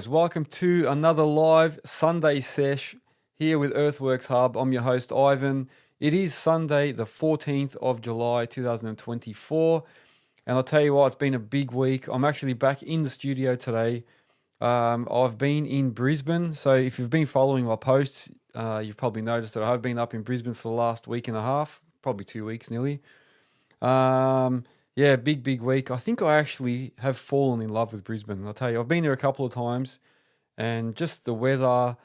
guys, welcome to another live Sunday sesh here with Earthworks Hub. I'm your host Ivan. It is Sunday the 14th of July 2024 and I'll tell you what, it's been a big week. I'm actually back in the studio today. I've been in Brisbane, so if you've been following my posts, you've probably noticed that I've been up in Brisbane for the last week and a half, probably 2 weeks nearly. Yeah, big week. I think I actually have fallen in love with Brisbane. I'll tell you, I've been there a couple of times and just the weather,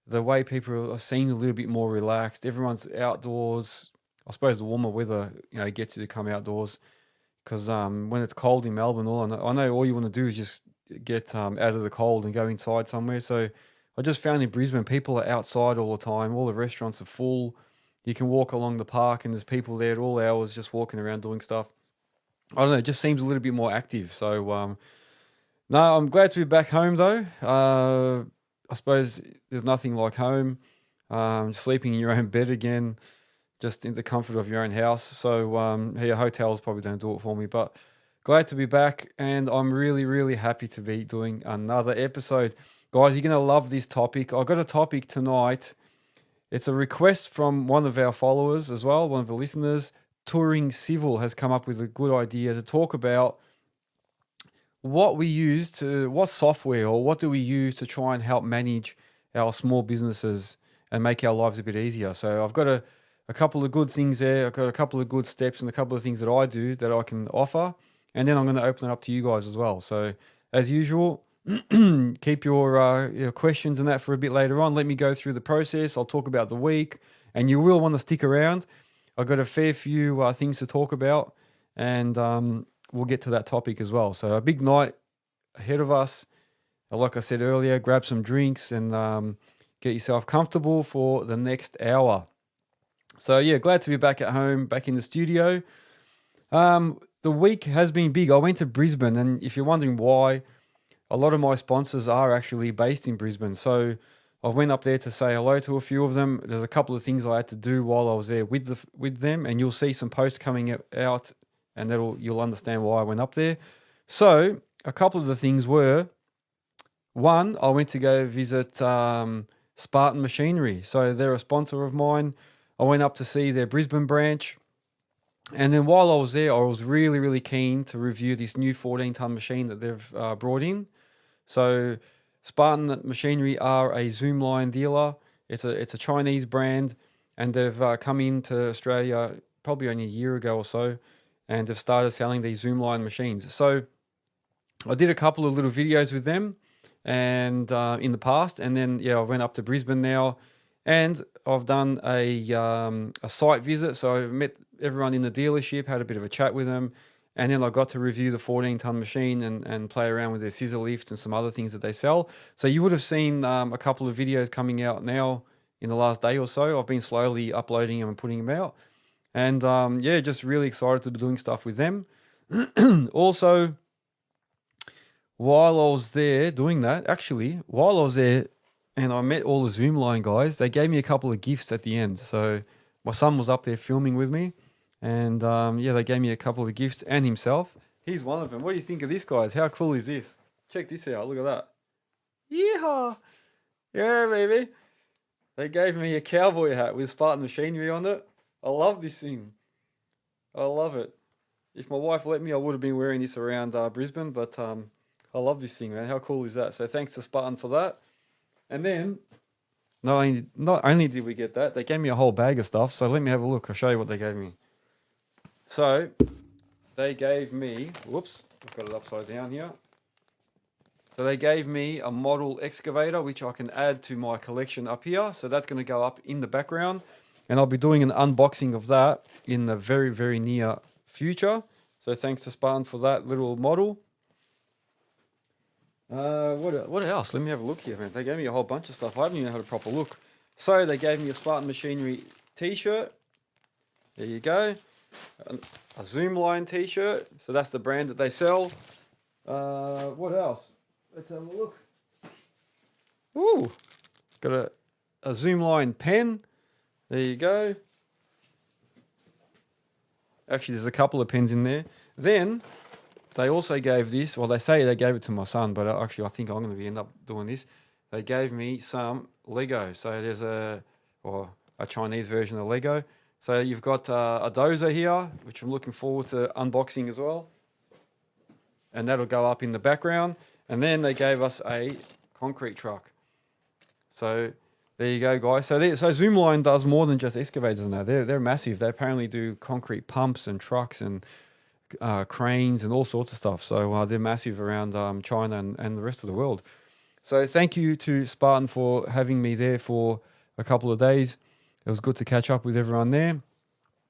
the way people are seeming a little bit more relaxed. Everyone's outdoors. I suppose the warmer weather, gets you to come outdoors because when it's cold in Melbourne, I know all you want to do is just get out of the cold and go inside somewhere. So I just found in Brisbane, people are outside all the time. All the restaurants are full. You can walk along the park and there's people there at all hours just walking around doing stuff. I don't know, it just seems a little bit more active. So, no, I'm glad to be back home though. I suppose there's nothing like home. Sleeping in your own bed again, just in the comfort of your own house. So, yeah, hotels probably don't do it for me, but glad to be back. And I'm really happy to be doing another episode. Guys, you're going to love this topic. I've got a topic tonight. It's a request from one of our followers as well, one of the listeners. Touring Civil has come up with a good idea to talk about what software or what do we use to try and help manage our small businesses and make our lives a bit easier. So I've got a couple of good things there. I've got a couple of good steps and a couple of things that I do that I can offer. And then I'm going to open it up to you guys as well. So as usual, keep your questions and that for a bit later on. Let me go through the process. I'll talk about the week and you will want to stick around. I've got a fair few things to talk about and we'll get to that topic as well. So a big night ahead of us. Like I said earlier, grab some drinks and get yourself comfortable for the next hour. So yeah, glad to be back at home, back in the studio. The week has been big. I went to Brisbane and if you're wondering why, a lot of my sponsors are actually based in Brisbane. So I went up there to say hello to a few of them. There's a couple of things I had to do while I was there with them, and you'll see some posts coming out, and you'll understand why I went up there. So a couple of the things were, one, I went to go visit Spartan Machinery. So they're a sponsor of mine. I went up to see their Brisbane branch, and then while I was there, I was really keen to review this new 14-ton machine that they've brought in. So Spartan Machinery are a Zoomline dealer. It's a Chinese brand, and they've come into Australia probably only a year ago or so, and they've started selling these Zoomline machines. So I did a couple of little videos with them, and in the past, and then I went up to Brisbane now, and I've done a site visit. So I met everyone in the dealership, had a bit of a chat with them. And then I got to review the 14-ton machine and play around with their scissor lifts and some other things that they sell. So you would have seen a couple of videos coming out now in the last day or so. I've been slowly uploading them and putting them out. And just really excited to be doing stuff with them. Also, while I was there doing that, while I was there and I met all the Zoomline guys, they gave me a couple of gifts at the end. So my son was up there filming with me. And they gave me a couple of gifts and himself. Here's one of them. What do you think of this, guys? How cool is this? Check this out. Look at that. Yeehaw! Yeah, baby. They gave me a cowboy hat with Spartan Machinery on it. I love this thing. I love it. If my wife let me, I would have been wearing this around Brisbane, but I love this thing, man. How cool is that? So thanks to Spartan for that. And then, not only did we get that, they gave me a whole bag of stuff. So let me have a look. I'll show you what they gave me. So they gave me, whoops, I've got it upside down here. So they gave me a model excavator, which I can add to my collection up here. So that's going to go up in the background. And I'll be doing an unboxing of that in the very near future. So thanks to Spartan for that little model. What else? Let me have a look here, man. They gave me a whole bunch of stuff. I haven't even had a proper look. So they gave me a Spartan Machinery t-shirt. There you go. A Zoomline t-shirt. So that's the brand that they sell. What else? Let's have a look. Ooh, got a Zoomline pen. There you go. Actually, there's a couple of pens in there. Then they also gave this. Well, they say they gave it to my son, but actually I think I'm going to end up doing this. They gave me some Lego. So there's a Chinese version of Lego. So you've got a dozer here, which I'm looking forward to unboxing as well. And that'll go up in the background. And then they gave us a concrete truck. So there you go, guys. So Zoomline does more than just excavators now. They're massive. They apparently do concrete pumps and trucks and cranes and all sorts of stuff. So they're massive around China and the rest of the world. So thank you to Spartan for having me there for a couple of days. It was good to catch up with everyone there.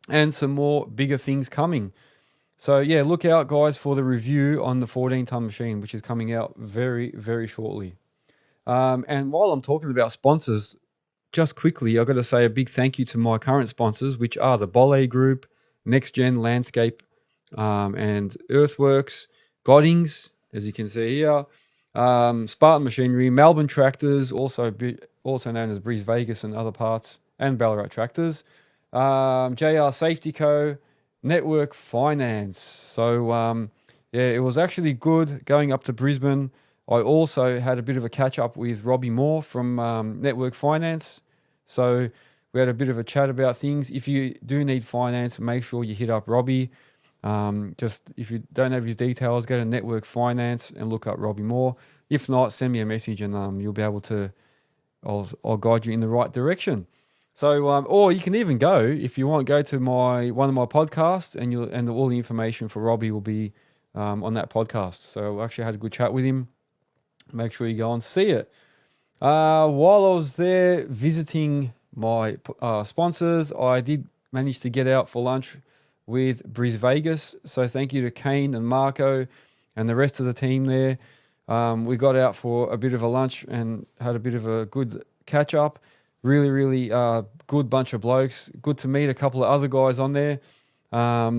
And some more bigger things coming. So yeah, look out, guys, for the review on the 14-ton machine, which is coming out very, very shortly. And while I'm talking about sponsors, just quickly, I've got to say a big thank you to my current sponsors, which are the Bole Group, Nexgen Landscape, and Earthworks, Godings, as you can see here, Spartan Machinery, Melbourne Tractors, also known as Breeze Vegas and other parts, and Ballarat Tractors, JR Safety Co., Network Finance. So yeah, it was actually good going up to Brisbane. I also had a bit of a catch up with Robbie Moore from Network Finance. So we had a bit of a chat about things. If you do need finance, make sure you hit up Robbie. Just if you don't have his details, go to Network Finance and look up Robbie Moore. If not, send me a message and you'll be able to, I'll guide you in the right direction. So, or you can even go, if you want, go to one of my podcasts and all the information for Robbie will be on that podcast. So I actually had a good chat with him. Make sure you go and see it. While I was there visiting my sponsors, I did manage to get out for lunch with Breeze Vegas. So thank you to Kane and Marco and the rest of the team there. We got out for a bit of a lunch and had a bit of a good catch up. Really, really good bunch of blokes. Good to meet a couple of other guys on there. I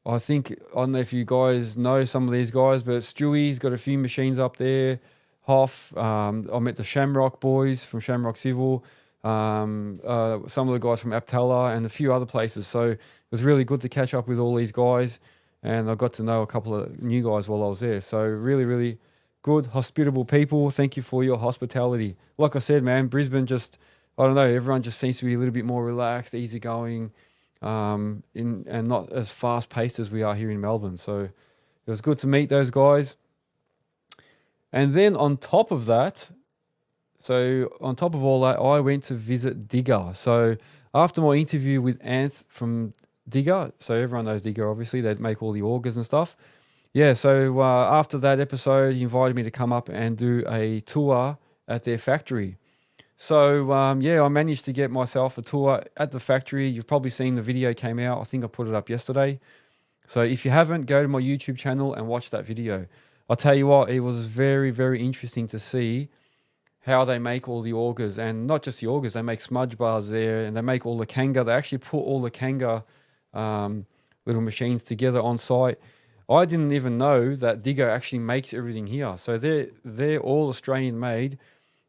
don't know if you guys know some of these guys, but Stewie's got a few machines up there. Hoff, I met the Shamrock boys from Shamrock Civil, some of the guys from Aptella and a few other places. So it was really good to catch up with all these guys, and I got to know a couple of new guys while I was there. So really, really good, hospitable people. Thank you for your hospitality. Like I said, man, Brisbane just, I don't know, everyone just seems to be a little bit more relaxed, easygoing, and not as fast paced as we are here in Melbourne. So it was good to meet those guys. And then on top of that, I went to visit Digger. So after my interview with Anth from Digger, so everyone knows Digger, obviously, they make all the augers and stuff. Yeah, so after that episode, he invited me to come up and do a tour at their factory. So, yeah, I managed to get myself a tour at the factory. You've probably seen the video came out. I think I put it up yesterday. So if you haven't, go to my YouTube channel and watch that video. I'll tell you what, it was very, very interesting to see how they make all the augers. And not just the augers, they make smudge bars there and they make all the Kanga. They actually put all the Kanga little machines together on site. I didn't even know that Digger actually makes everything here. So they're all Australian made.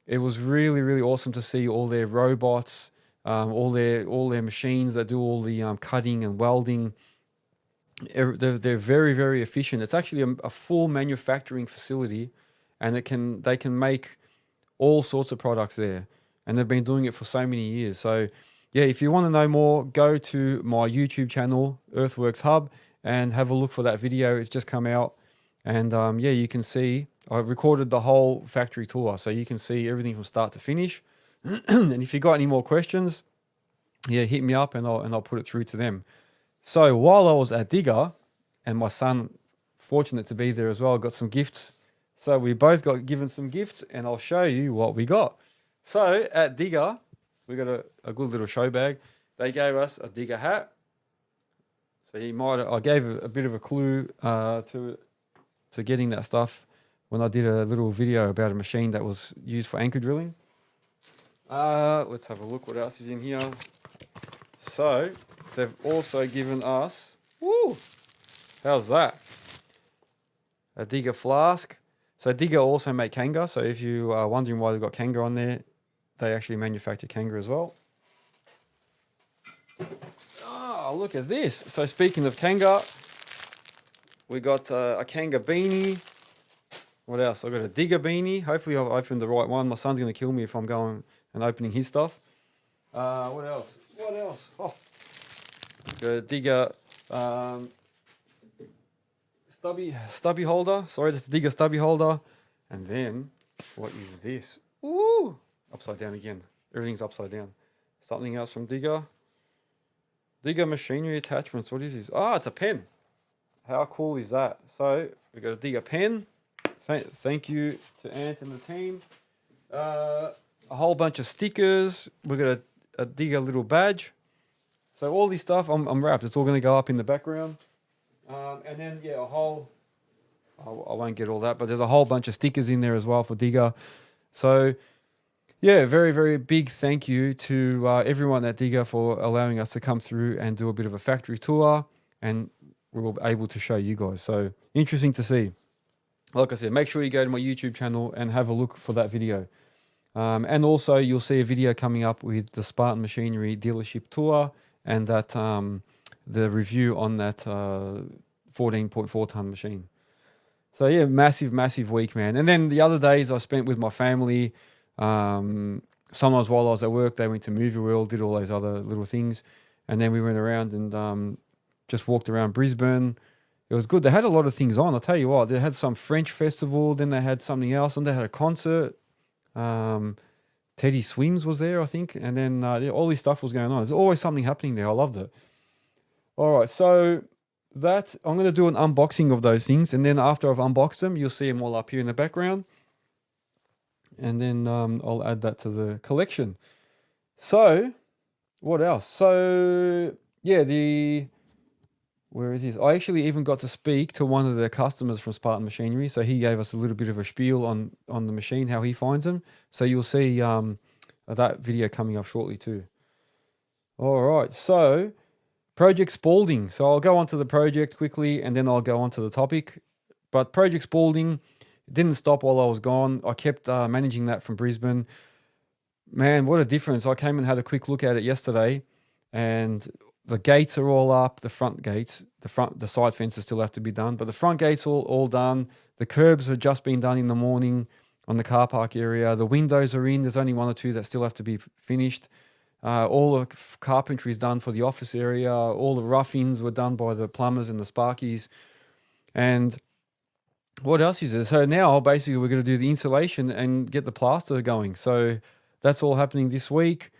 It was really, really awesome to see all their robots, all their machines that do all the cutting and welding. They're very, very efficient. It's actually a full manufacturing facility, and they can make all sorts of products there. And they've been doing it for so many years. So, yeah, if you want to know more, go to my YouTube channel, Earthworks Hub, and have a look for that video. It's just come out. And, yeah, you can see I recorded the whole factory tour, so you can see everything from start to finish. And if you got any more questions, yeah, hit me up and I'll put it through to them. So while I was at Digger, and my son, fortunate to be there as well, got some gifts. So we both got given some gifts, and I'll show you what we got. So at Digger, we got a good little show bag. They gave us a Digger hat. So I gave a bit of a clue to getting that stuff when I did a little video about a machine that was used for anchor drilling. Let's have a look what else is in here. So they've also given us, how's that? A Digger flask. So Digger also make Kanga. So if you are wondering why they've got Kanga on there, they actually manufacture Kanga as well. Oh, look at this. So speaking of Kanga, We got a Kanga beanie. What else? I got a Digger beanie. Hopefully I've opened the right one. My son's going to kill me if I'm going and opening his stuff. What else? What else? Oh, got a Digger stubby holder. Sorry, that's a Digger stubby holder. And then, what is this? Ooh! Upside down again. Everything's upside down. Something else from Digger. Digger Machinery attachments. What is this? Ah, it's a pen. How cool is that? So, we got a Digger pen. Thank you to Ant and the team. A whole bunch of stickers. We got a Digger little badge. So all this stuff, I'm wrapped. It's all going to go up in the background. And then, yeah, I won't get all that, but there's a whole bunch of stickers in there as well for Digger. So, yeah, very, very big thank you to everyone at Digger for allowing us to come through and do a bit of a factory tour. And we were able to show you guys. So, interesting to see. Like I said, make sure you go to my YouTube channel and have a look for that video. And also, you'll see a video coming up with the Spartan Machinery dealership tour and that the review on that 14.4 ton machine. So yeah, massive week, man. And then the other days I spent with my family. Sometimes while I was at work, they went to Movie World, did all those other little things, and then we went around and just walked around Brisbane. It was good. They had a lot of things on. I'll tell you what, they had some French festival, then they had something else, and they had a concert. Teddy Swims was there, I think, and then all this stuff was going on. There's always something happening there. I loved it. All right, so that I'm going to do an unboxing of those things, and then after I've unboxed them, you'll see them all up here in the background, and then I'll add that to the collection. So, what else? So, yeah, where is this? I actually even got to speak to one of the customers from Spartan Machinery. So he gave us a little bit of a spiel on the machine, how he finds them. So you'll see that video coming up shortly too. All right, so Project Spalding. So I'll go on to the project quickly and then I'll go on to the topic. But Project Spalding didn't stop while I was gone. I kept managing that from Brisbane. Man, what a difference. I came and had a quick look at it yesterday and the gates are all up, the front gates, the side fences still have to be done, but the front gates all done. The curbs have just been done in the morning on the car park area. The windows are in. There's only one or two that still have to be finished. All the carpentry is done for the office area. All the rough-ins were done by the plumbers and the sparkies. And what else is there? So now basically we're going to do the insulation and get the plaster going. So that's all happening this week.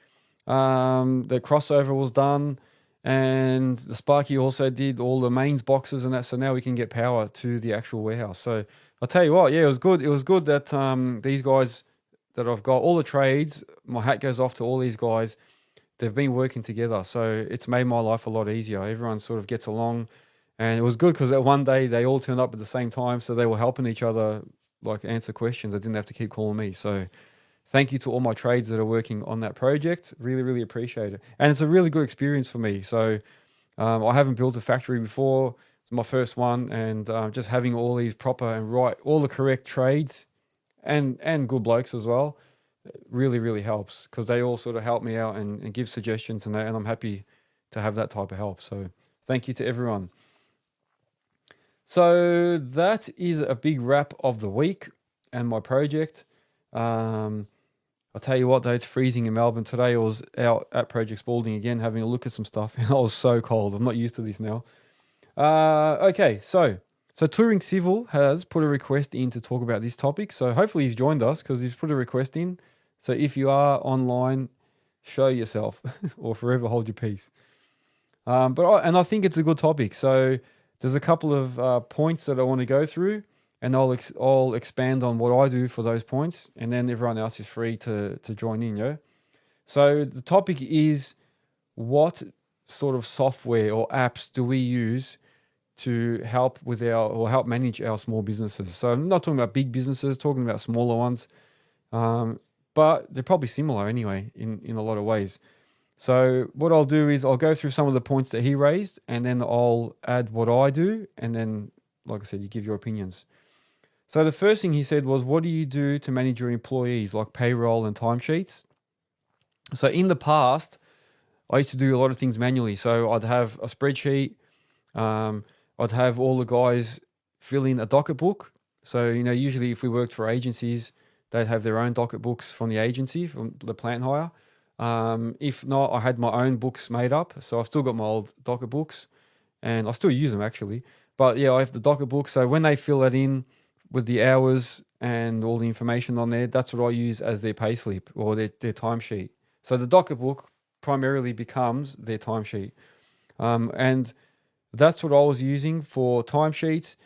The crossover was done. And the Sparky also did all the mains boxes and that, so now we can get power to the actual warehouse. So I'll tell you what, yeah, it was good. It was good that these guys that I've got, all the trades, my hat goes off to all these guys. They've been working together, so it's made my life a lot easier. Everyone sort of gets along, and it was good because that one day they all turned up at the same time, so they were helping each other, like answer questions. I didn't have to keep calling me, so thank you to all my trades that are working on that project. Really, really appreciate it. And it's a really good experience for me. So I haven't built a factory before. It's my first one. And just having all these proper and all the correct trades and good blokes as well, really, really helps because they all sort of help me out and give suggestions and that. And I'm happy to have that type of help. So thank you to everyone. So that is a big wrap of the week and my project. I'll tell you what though, it's freezing in Melbourne. Today I was out at Project Spalding again, having a look at some stuff. I was so cold. I'm not used to this now. Okay, so Touring Civil has put a request in to talk about this topic. So hopefully he's joined us because he's put a request in. So if you are online, show yourself or forever hold your peace. And I think it's a good topic. So there's a couple of points that I want to go through. And I'll expand on what I do for those points, and then everyone else is free to join in, yeah? So the topic is what sort of software or apps do we use to help help manage our small businesses? So I'm not talking about big businesses, talking about smaller ones, but they're probably similar anyway in a lot of ways. So what I'll do is I'll go through some of the points that he raised, and then I'll add what I do, and then, like I said, you give your opinions. So the first thing he said was, what do you do to manage your employees, like payroll and timesheets? So in the past, I used to do a lot of things manually. So I'd have a spreadsheet. I'd have all the guys fill in a docket book. So, usually if we worked for agencies, they'd have their own docket books from the agency, from the plant hire. If not, I had my own books made up. So I've still got my old docket books and I still use them actually. But yeah, I have the docket book. So when they fill that in with the hours and all the information on there, that's what I use as their payslip or their timesheet. So the docket book primarily becomes their timesheet. And that's what I was using for timesheets.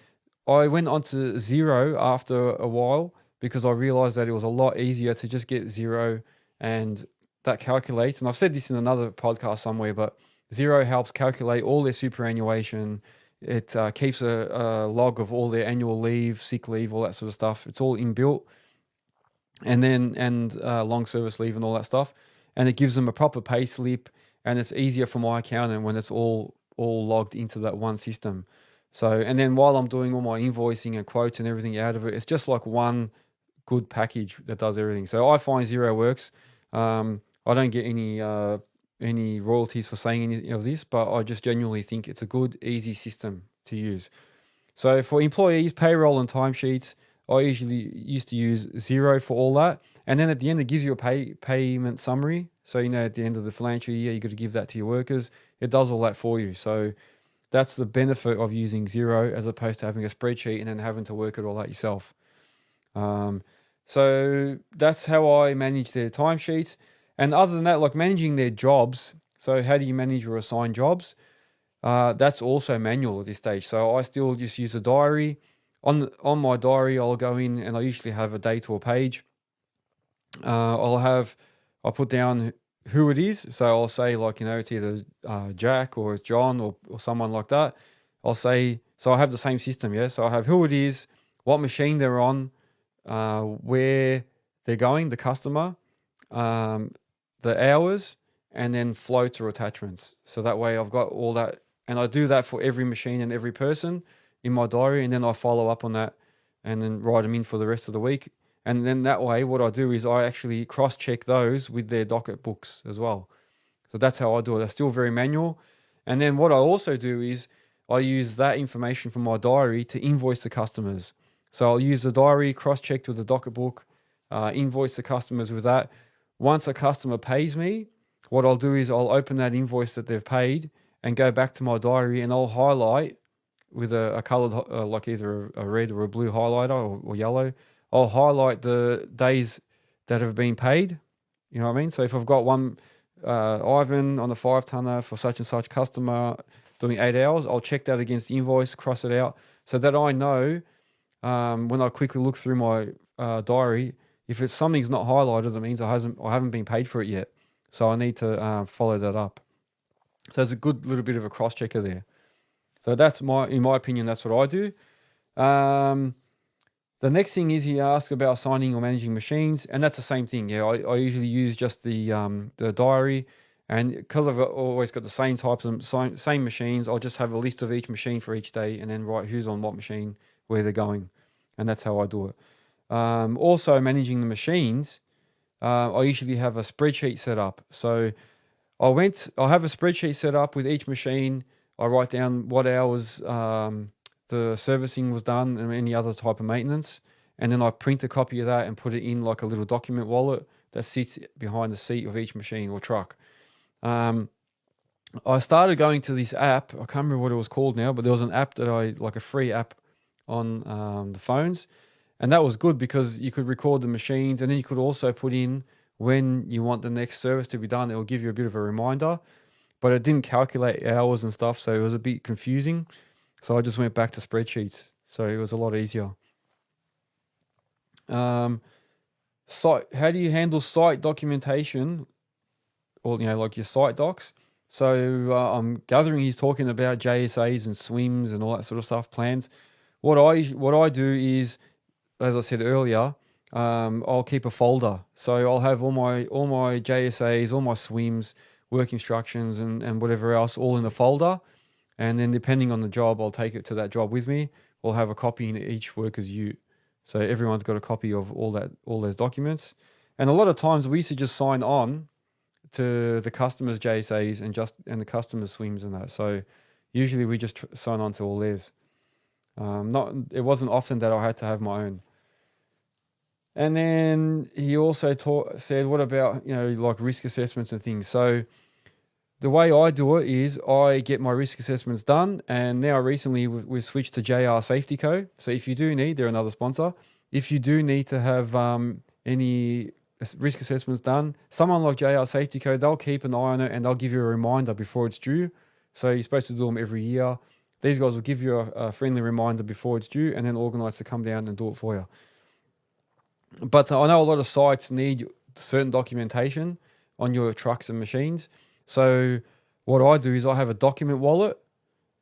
I went on to Xero after a while because I realized that it was a lot easier to just get Xero and that calculates. And I've said this in another podcast somewhere, but Xero helps calculate all their superannuation. It keeps a log of all their annual leave, sick leave, all that sort of stuff. It's all inbuilt, and long service leave and all that stuff. And it gives them a proper pay slip, and it's easier for my accountant when it's all logged into that one system. So, and then while I'm doing all my invoicing and quotes and everything out of it, it's just like one good package that does everything. So I find Xero works. I don't get any royalties for saying any of this, but I just genuinely think it's a good, easy system to use. So for employees, payroll and timesheets, I usually used to use Xero for all that. And then at the end, it gives you a payment summary. So, at the end of the financial year, you got to give that to your workers. It does all that for you. So that's the benefit of using Xero as opposed to having a spreadsheet and then having to work it all out yourself. So that's how I manage their timesheets. And other than that, like managing their jobs. So how do you manage or assign jobs? That's also manual at this stage. So I still just use a diary. On my diary, I'll go in and I usually have a date or a page. I'll put down who it is. So I'll say like, it's either Jack or it's John or someone like that. I'll say, so I have the same system, yeah? So I have who it is, what machine they're on, where they're going, the customer, the hours, and then floats or attachments. So that way I've got all that. And I do that for every machine and every person in my diary. And then I follow up on that and then write them in for the rest of the week. And then that way, what I do is I actually cross-check those with their docket books as well. So that's how I do it. That's still very manual. And then what I also do is I use that information from my diary to invoice the customers. So I'll use the diary, cross-checked with the docket book, invoice the customers with that. Once a customer pays me, what I'll do is I'll open that invoice that they've paid and go back to my diary and I'll highlight with a coloured, like either a red or a blue highlighter or yellow. I'll highlight the days that have been paid. You know what I mean? So if I've got one Ivan on a 5-tonner for such and such customer doing 8 hours, I'll check that against the invoice, cross it out so that I know when I quickly look through my diary, if it's something's not highlighted, that means I haven't been paid for it yet. So I need to follow that up. So it's a good little bit of a cross checker there. So that's in my opinion, that's what I do. The next thing is he asked about assigning or managing machines, and that's the same thing. Yeah, I usually use just the diary, and because I've always got the same types of same machines, I'll just have a list of each machine for each day, and then write who's on what machine, where they're going, and that's how I do it. Also managing the machines, I usually have a spreadsheet set up. So I'll have a spreadsheet set up with each machine. I write down what hours the servicing was done and any other type of maintenance. And then I print a copy of that and put it in like a little document wallet that sits behind the seat of each machine or truck. I started going to this app. I can't remember what it was called now, but there was an app like a free app on the phones. And that was good because you could record the machines and then you could also put in when you want the next service to be done. It will give you a bit of a reminder, but it didn't calculate hours and stuff. So it was a bit confusing. So I just went back to spreadsheets. So it was a lot easier. How do you handle site documentation or, like your site docs? So I'm gathering he's talking about JSAs and SWIMs and all that sort of stuff, plans. What I do is, as I said earlier, I'll keep a folder. So I'll have all my JSAs, all my SWIMs, work instructions and whatever else all in a folder. And then depending on the job, I'll take it to that job with me. We'll have a copy in each worker's ute. So everyone's got a copy of all those documents. And a lot of times we used to just sign on to the customer's JSAs and the customer's SWIMs and that. So Usually we just sign on to all theirs. It wasn't often that I had to have my own. And then he also said, what about, like risk assessments and things? So the way I do it is I get my risk assessments done. And now recently we've switched to JR Safety Co. So if you do need, they're another sponsor. If you do need to have any risk assessments done, someone like JR Safety Co, they'll keep an eye on it and they'll give you a reminder before it's due. So you're supposed to do them every year. These guys will give you a friendly reminder before it's due and then organise to come down and do it for you. But I know a lot of sites need certain documentation on your trucks and machines. So what I do is I have a document wallet,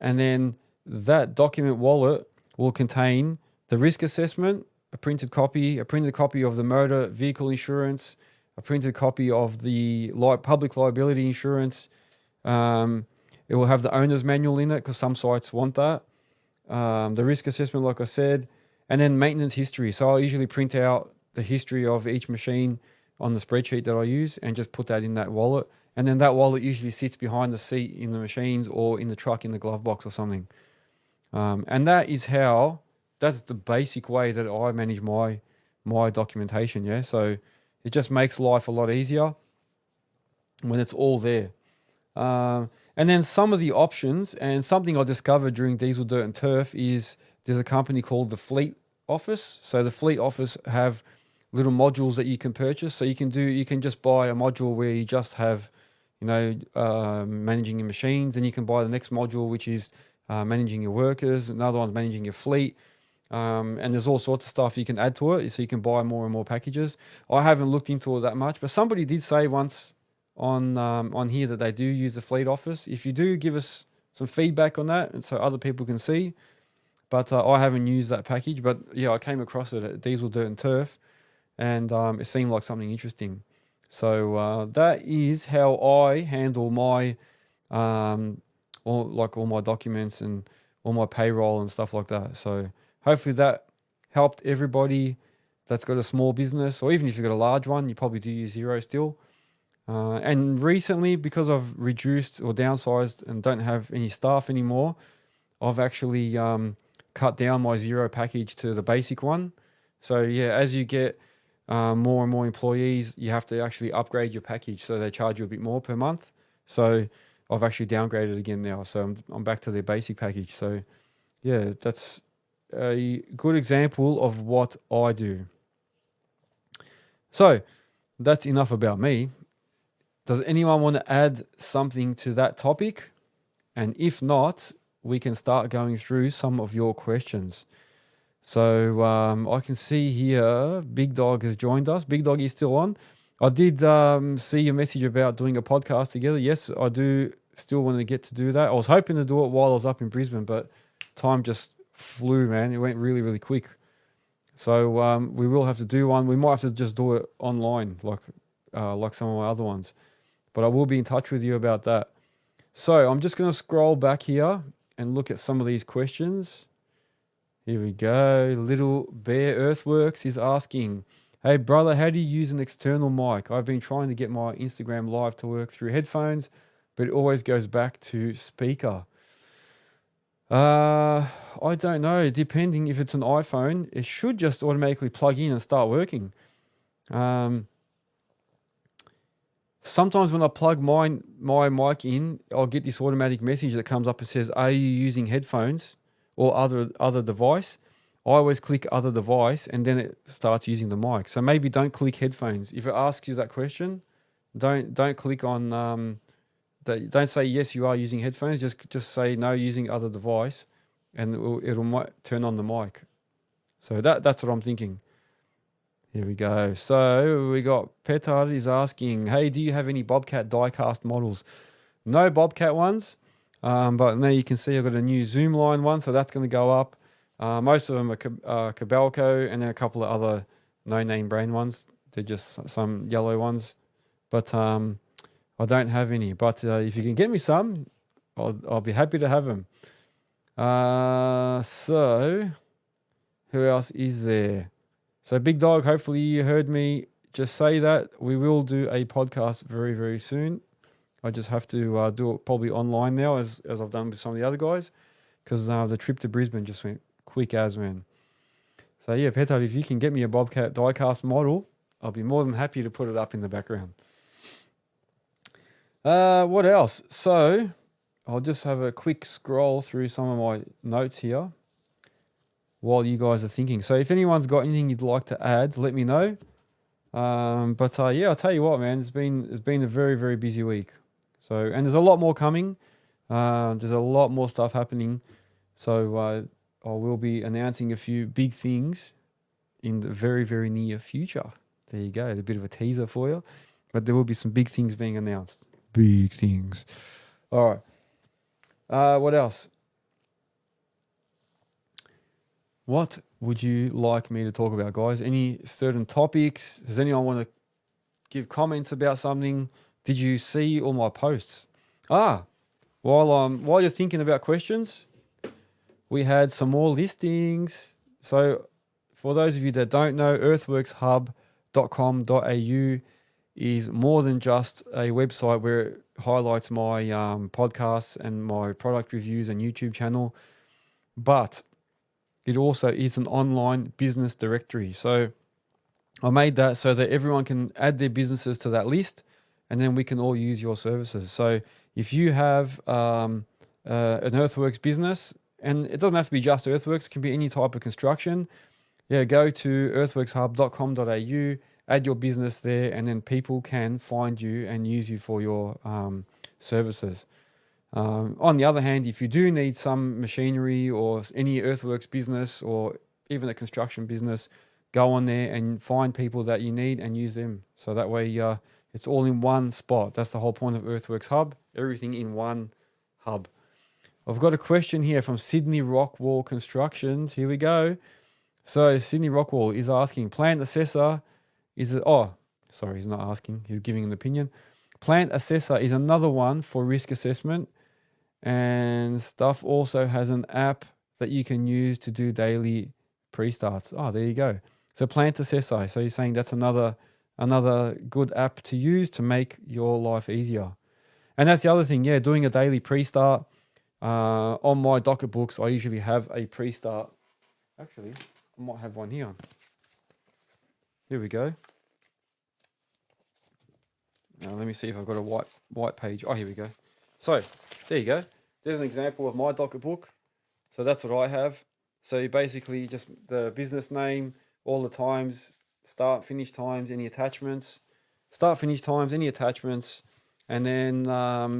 and then that document wallet will contain the risk assessment, a printed copy of the motor vehicle insurance, a printed copy of the public liability insurance. It will have the owner's manual in it because some sites want that. The risk assessment, like I said, and then maintenance history. So I usually print out the history of each machine on the spreadsheet that I use and just put that in that wallet. And then that wallet usually sits behind the seat in the machines or in the truck in the glove box or something. And that's the basic way that I manage my documentation. Yeah. So it just makes life a lot easier when it's all there. And then some of the options, and something I discovered during Diesel, Dirt and Turf is there's a company called the Fleet Office. So the Fleet Office have little modules that you can purchase. So you can just buy a module where you just have, managing your machines, and you can buy the next module, which is managing your workers. Another one's managing your fleet. And there's all sorts of stuff you can add to it. So you can buy more and more packages. I haven't looked into it that much, but somebody did say once on here that they do use the Fleet Office. If you do, give us some feedback on that, and so other people can see. But I haven't used that package. But yeah, I came across it at Diesel, Dirt and Turf, and it seemed like something interesting. So that is how I handle my all my documents and all my payroll and stuff like that. So hopefully that helped everybody that's got a small business, or even if you've got a large one, you probably do use Xero still. And recently, because I've reduced or downsized and don't have any staff anymore, I've actually cut down my Xero package to the basic one. So yeah, as you get more and more employees, you have to actually upgrade your package, so they charge you a bit more per month. So I've actually downgraded again now, so I'm back to their basic package. So yeah, that's a good example of what I do. So that's enough about me. Does anyone want to add something to that topic? And if not, we can start going through some of your questions. So I can see here Big Dog has joined us. Big Dog is still on. I did see your message about doing a podcast together. Yes, I do still want to get to do that. I was hoping to do it while I was up in Brisbane, but time just flew, man. It went really, really quick. So we will have to do one. We might have to just do it online, like some of my other ones. But I will be in touch with you about that. So I'm just going to scroll back here and look at some of these questions. Here we go. Little Bear Earthworks is asking, hey brother, how do you use an external mic? I've been trying to get my Instagram live to work through headphones, but it always goes back to speaker. I don't know. Depending if it's an iPhone, it should just automatically plug in and start working. Sometimes when I plug my mic in, I'll get this automatic message that comes up and says, are you using headphones or other device? I always click other device and then it starts using the mic. So maybe don't click headphones. If it asks you that question, don't click on don't say yes you are using headphones. Just say no, using other device, and it'll turn on the mic. So that's what I'm thinking. Here we go. So we got Petard is asking, hey, do you have any Bobcat die-cast models? No Bobcat ones, but now you can see I've got a new Zoomline one, so that's going to go up. Most of them are Cabelco, and then a couple of other no-name brand ones. They're just some yellow ones, but I don't have any. But if you can get me some, I'll be happy to have them. So who else is there? So Big Dog, hopefully you heard me just say that. We will do a podcast very, very soon. I just have to do it probably online now, as I've done with some of the other guys, because the trip to Brisbane just went quick as, man. So yeah, Petard, if you can get me a Bobcat diecast model, I'll be more than happy to put it up in the background. What else? So I'll just have a quick scroll through some of my notes here while you guys are thinking. So if anyone's got anything you'd like to add, let me know. Yeah, I'll tell you what, man, it's been a very, very busy week. So, and there's a lot more coming. There's a lot more stuff happening. So I will be announcing a few big things in the very, very near future. There you go. It's a bit of a teaser for you. But there will be some big things being announced. Big things. All right. What else? What would you like me to talk about, guys? Any certain topics? Does anyone want to give comments about something? Did you see all my posts? While you're thinking about questions, we had some more listings. So for those of you that don't know, earthworkshub.com.au is more than just a website where it highlights my podcasts and my product reviews and YouTube channel, but it also is an online business directory. So I made that so that everyone can add their businesses to that list, and then we can all use your services. So if you have an Earthworks business, and it doesn't have to be just Earthworks, it can be any type of construction, go to earthworkshub.com.au, add your business there, and then people can find you and use you for your services. On the other hand, if you do need some machinery or any Earthworks business or even a construction business, go on there and find people that you need and use them. So that way it's all in one spot. That's the whole point of Earthworks Hub, everything in one hub. I've got a question here from Sydney Rockwall Constructions. Here we go. So Sydney Rockwall is asking, plant assessor is it? Oh, sorry, he's not asking. He's giving an opinion. Plant assessor is another one for risk assessment, and stuff also has an app that you can use to do daily pre-starts. Oh, there you go. So plant assessor. So you're saying that's another good app to use to make your life easier. And that's the other thing. Yeah, doing a daily pre-start. On my docket books, I usually have a pre-start. Actually, I might have one here. Here we go. Now, let me see if I've got a white page. Oh, here we go. So there you go. There's an example of my docket book. So that's what I have. So basically just the business name, all the times, start, finish times, any attachments, start, finish times, any attachments, and then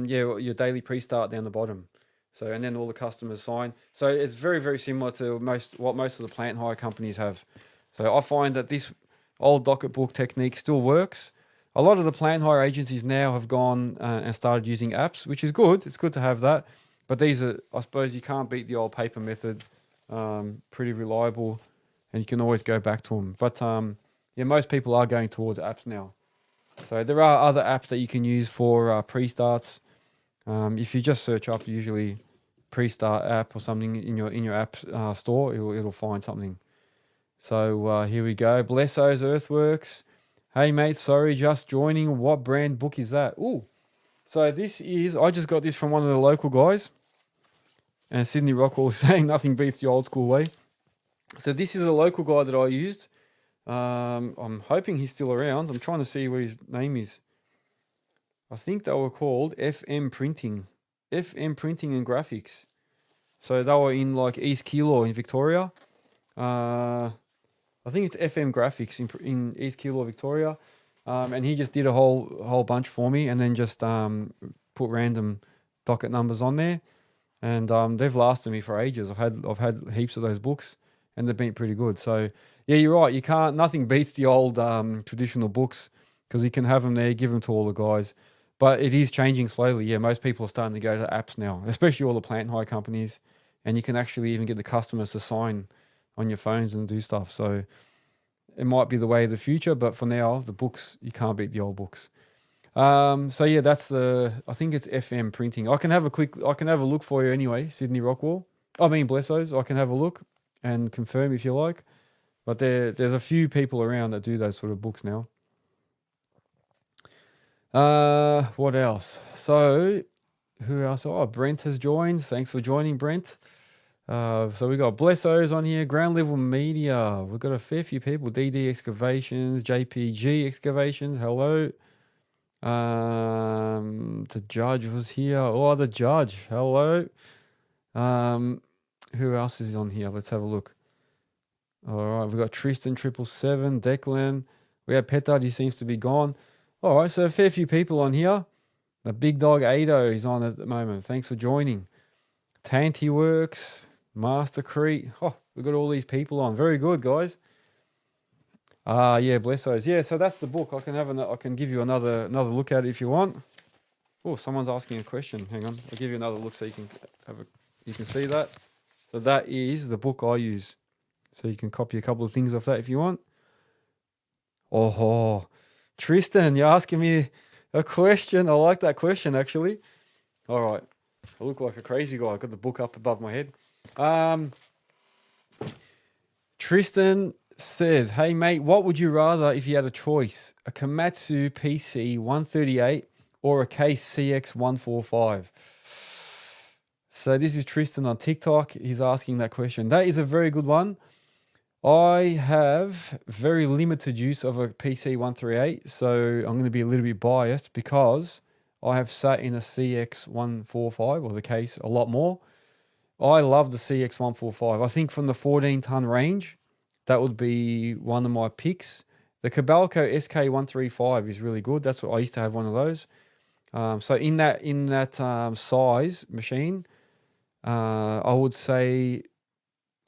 your daily pre-start down the bottom. So, and then all the customers sign. So it's very, very similar to what most of the plant hire companies have. So I find that this old docket book technique still works. A lot of the plant hire agencies now have gone and started using apps, which is good. It's good to have that. But these are, I suppose, you can't beat the old paper method. Pretty reliable, and you can always go back to them. But most people are going towards apps now. So there are other apps that you can use for pre-starts. If you just search up usually pre-start app or something in your app store, it'll find something. So here we go. Blesso's Earthworks. Hey mate, sorry, just joining. What brand book is that? Ooh, so I just got this from one of the local guys. And Sydney Rockwell saying nothing beats the old school way. So this is a local guy that I used. I'm hoping he's still around. I'm trying to see what his name is. I think they were called FM Printing and Graphics. So they were in like East Keilor in Victoria. I think it's FM Graphics in East Keilor, Victoria. And he just did a whole bunch for me, and then just put random docket numbers on there. And they've lasted me for ages. I've had heaps of those books, and they've been pretty good. So yeah, you're right. Nothing beats the old traditional books, because you can have them there, give them to all the guys. But it is changing slowly. Yeah, most people are starting to go to apps now, especially all the plant hire companies, and you can actually even get the customers to sign on your phones and do stuff. So it might be the way of the future, but for now, the books, you can't beat the old books. So yeah, I think it's FM Printing. I can have a look for you anyway, Sydney Rockwall. Blessos. I can have a look and confirm if you like. But there's a few people around that do those sort of books now. What else? So, who else? Oh, Brent has joined. Thanks for joining, Brent. So we got Blessos on here, Ground Level Media. We've got a fair few people. DD Excavations, JPG Excavations. Hello. The Judge was here. Oh, the Judge. Hello. Who else is on here? Let's have a look. All right, we've got Tristan 777, Declan. We have Petard. He seems to be gone. All right, so a fair few people on here. The big dog Ado is on at the moment. Thanks for joining. Tanty Works, Master Crete. Oh, we've got all these people on. Very good, guys. Yeah, bless those. Yeah, so that's the book. I can give you another look at it if you want. Oh, someone's asking a question. Hang on, I'll give you another look so you can you can see that. So that is the book I use. So you can copy a couple of things off that if you want. Oh, Tristan, you're asking me a question. I like that question, actually. All right. I look like a crazy guy. I've got the book up above my head. Tristan says, hey, mate, what would you rather if you had a choice? A Komatsu PC 138 or a Case CX 145? So this is Tristan on TikTok. He's asking that question. That is a very good one. I have very limited use of a PC 138, so I'm going to be a little bit biased because I have sat in a CX 145 or the Case a lot more. I love the CX 145. I think from the 14-ton range, that would be one of my picks. The Cabalco SK 135 is really good. That's what I used to have one of those. So in that size machine, I would say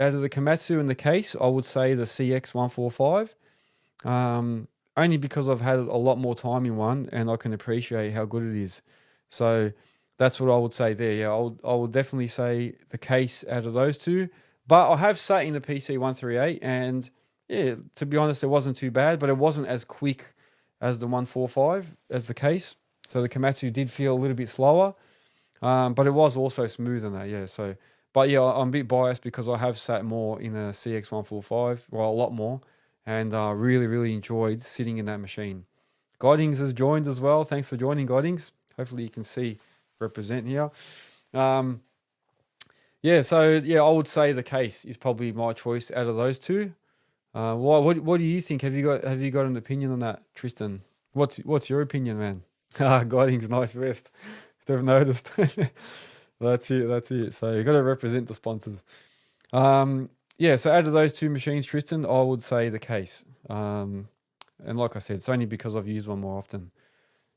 out of the Komatsu and the Case, I would say the CX 145. Only because I've had a lot more time in one and I can appreciate how good it is. So that's what I would say there. Yeah, I would definitely say the Case out of those two. But I have sat in the PC 138 and yeah, to be honest, it wasn't too bad, but it wasn't as quick as the 145 as the Case. So the Komatsu did feel a little bit slower, but it was also smooth in that. Yeah. So, but yeah, I'm a bit biased because I have sat more in a CX 145, well, a lot more, and really, really enjoyed sitting in that machine. Godings has joined as well. Thanks for joining, Godings. Hopefully you can see represent here. Yeah, so yeah, I would say the Case is probably my choice out of those two. What do you think? Have you got an opinion on that, Tristan? What's your opinion, man? Goding's nice vest. They've noticed. That's it. So you got to represent the sponsors. Yeah, so out of those two machines, Tristan, I would say the Case. And like I said, it's only because I've used one more often.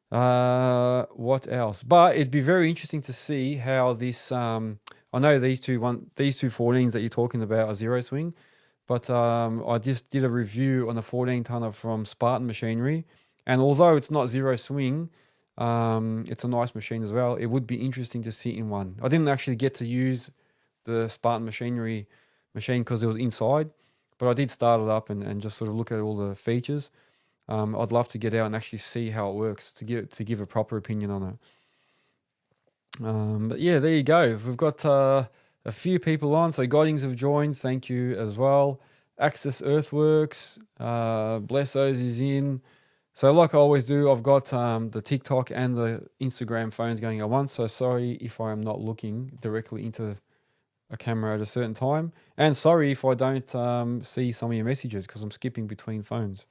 What else? But it'd be very interesting to see how this. I know these two 14s that you're talking about are zero swing, but I just did a review on a 14-tonner from Spartan Machinery, and although it's not zero swing, it's a nice machine as well. It would be interesting to sit in one. I didn't actually get to use the Spartan Machinery machine because it was inside, but I did start it up and just sort of look at all the features. I'd love to get out and actually see how it works to give a proper opinion on it. But yeah, there you go. We've got a few people on. So Godings have joined. Thank you as well. Access Earthworks. Blessos is in. So like I always do, I've got the TikTok and the Instagram phones going at once. So sorry if I am not looking directly into a camera at a certain time. And sorry if I don't see some of your messages because I'm skipping between phones.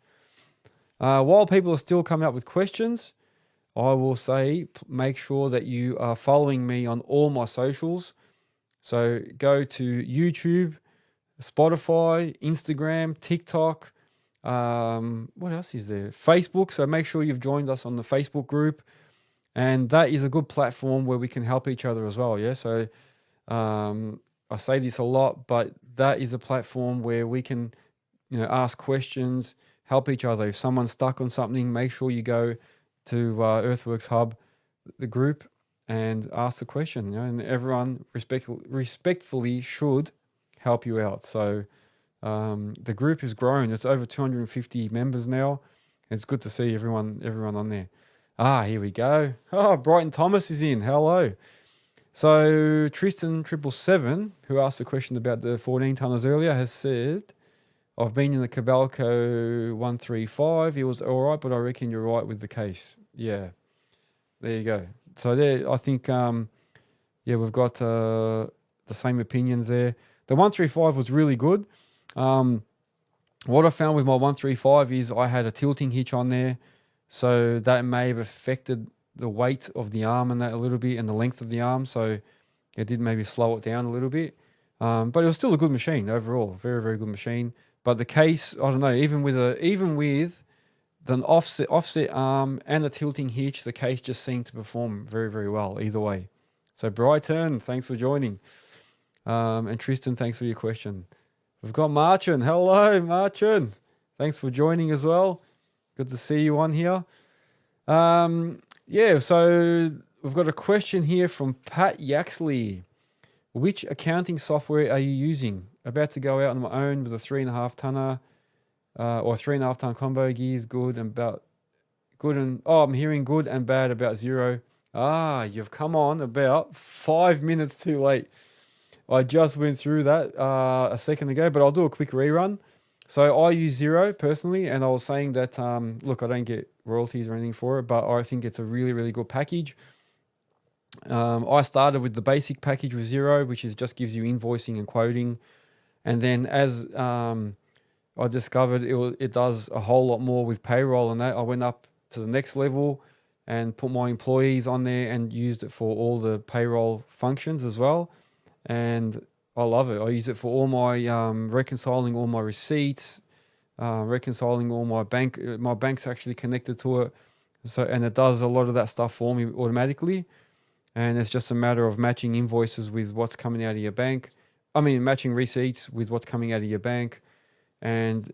While people are still coming up with questions, I will say make sure that you are following me on all my socials. So go to YouTube, Spotify, Instagram, TikTok. What else is there? Facebook. So make sure you've joined us on the Facebook group. And that is a good platform where we can help each other as well. Yeah. So I say this a lot, but that is a platform where we can, ask questions, help each other. If someone's stuck on something, make sure you go to Earthworks Hub, the group, and ask the question. And everyone respectfully should help you out. So the group has grown. It's over 250 members now. It's good to see everyone on there. Here we go. Brighton Thomas is in. Hello. So Tristan 777, who asked the question about the 14-tonners earlier, has said, I've been in the Cabalco 135. It was all right, but I reckon you're right with the Case. Yeah. There you go. So there, I think, yeah, we've got the same opinions there. The 135 was really good. What I found with my 135 is I had a tilting hitch on there, so that may have affected the weight of the arm and that a little bit and the length of the arm. So it did maybe slow it down a little bit. But it was still a good machine overall. Very, very good machine. But the case, I don't know, even with an offset arm and a tilting hitch, the case just seemed to perform very, very well either way. So Brighton, thanks for joining. And Tristan, thanks for your question. We've got Marchin. Hello, Marchin. Thanks for joining as well. Good to see you on here. Yeah, so we've got a question here from Pat Yaxley. Which accounting software are you using? About to go out on my own with a 3.5 tonner or 3.5 ton combo gears. I'm hearing good and bad about Zero. You've come on about 5 minutes too late. I just went through that a second ago, but I'll do a quick rerun. So I use Zero personally, and I was saying that, look, I don't get royalties or anything for it, but I think it's a really, really good package. I started with the basic package with Zero, which just gives you invoicing and quoting. And then as I discovered it does a whole lot more with payroll and that, I went up to the next level and put my employees on there and used it for all the payroll functions as well. And I love it. I use it for all my reconciling all my receipts, reconciling all my bank. My bank's actually connected to it, and it does a lot of that stuff for me automatically. And it's just a matter of matching invoices with what's coming out of your bank. Matching receipts with what's coming out of your bank. And